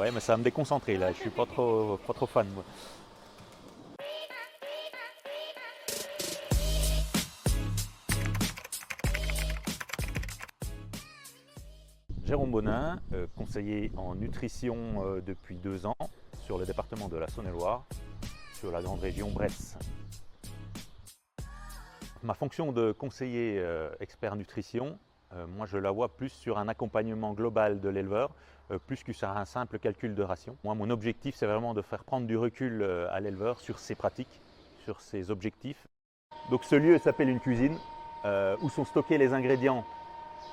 Ouais, mais ça va me déconcentrer là, je suis pas trop fan moi. Jérôme Bonin, conseiller en nutrition depuis 2 ans sur le département de la Saône-et-Loire, sur la grande région Bresse. Ma fonction de conseiller expert nutrition, moi je la vois plus sur un accompagnement global de l'éleveur, plus que sur un simple calcul de ration. Moi mon objectif c'est vraiment de faire prendre du recul à l'éleveur sur ses pratiques, sur ses objectifs. Donc ce lieu s'appelle une cuisine où sont stockés les ingrédients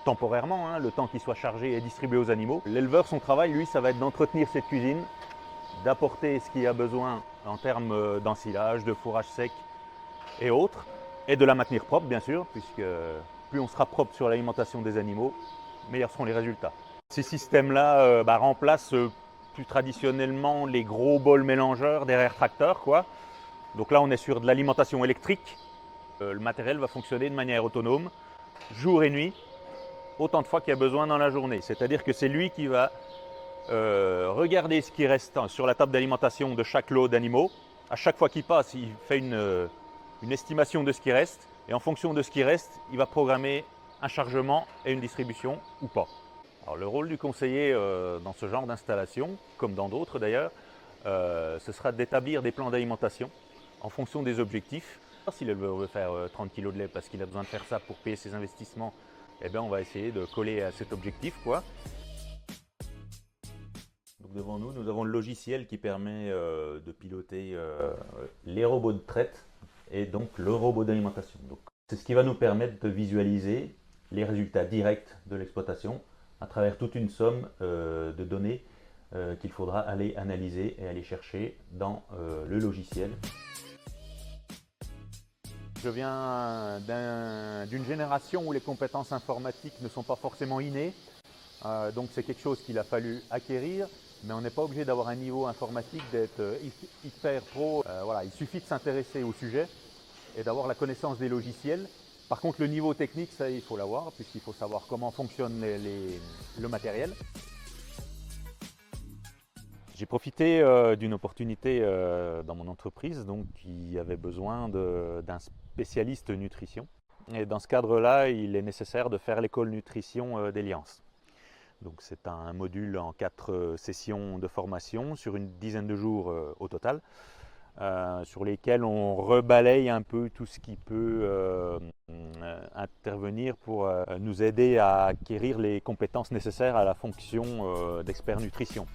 temporairement, hein, le temps qu'il soit chargé et distribué aux animaux. L'éleveur, son travail, lui, ça va être d'entretenir cette cuisine, d'apporter ce qu'il a besoin en termes d'ensilage, de fourrage sec et autres, et de la maintenir propre, bien sûr, puisque plus on sera propre sur l'alimentation des animaux, meilleurs seront les résultats. Ces systèmes-là remplacent plus traditionnellement les gros bols mélangeurs derrière tracteurs, quoi. Donc là, on est sur de l'alimentation électrique. Le matériel va fonctionner de manière autonome, jour et nuit, autant de fois qu'il y a besoin dans la journée. C'est-à-dire que c'est lui qui va regarder ce qui reste sur la table d'alimentation de chaque lot d'animaux. À chaque fois qu'il passe, il fait une estimation de ce qui reste. Et en fonction de ce qui reste, il va programmer un chargement et une distribution ou pas. Alors, le rôle du conseiller dans ce genre d'installation, comme dans d'autres d'ailleurs, ce sera d'établir des plans d'alimentation en fonction des objectifs. Si l'éleveur veut faire 30 kg de lait parce qu'il a besoin de faire ça pour payer ses investissements, eh bien, on va essayer de coller à cet objectif, quoi. Donc devant nous, nous avons le logiciel qui permet de piloter les robots de traite et donc le robot d'alimentation. Donc c'est ce qui va nous permettre de visualiser les résultats directs de l'exploitation à travers toute une somme de données qu'il faudra aller analyser et aller chercher dans le logiciel. Je viens d'une génération où les compétences informatiques ne sont pas forcément innées, donc c'est quelque chose qu'il a fallu acquérir, mais on n'est pas obligé d'avoir un niveau informatique, d'être hyper pro. Voilà, il suffit de s'intéresser au sujet et d'avoir la connaissance des logiciels. Par contre, le niveau technique, ça, il faut l'avoir, puisqu'il faut savoir comment fonctionne le matériel. J'ai profité d'une opportunité dans mon entreprise, donc qui avait besoin d'un spécialiste nutrition. Et dans ce cadre-là, il est nécessaire de faire l'école nutrition d'Eliance. Donc c'est un module en 4 sessions de formation sur une dizaine de jours au total, sur lesquels on rebalaye un peu tout ce qui peut intervenir pour nous aider à acquérir les compétences nécessaires à la fonction d'expert nutrition.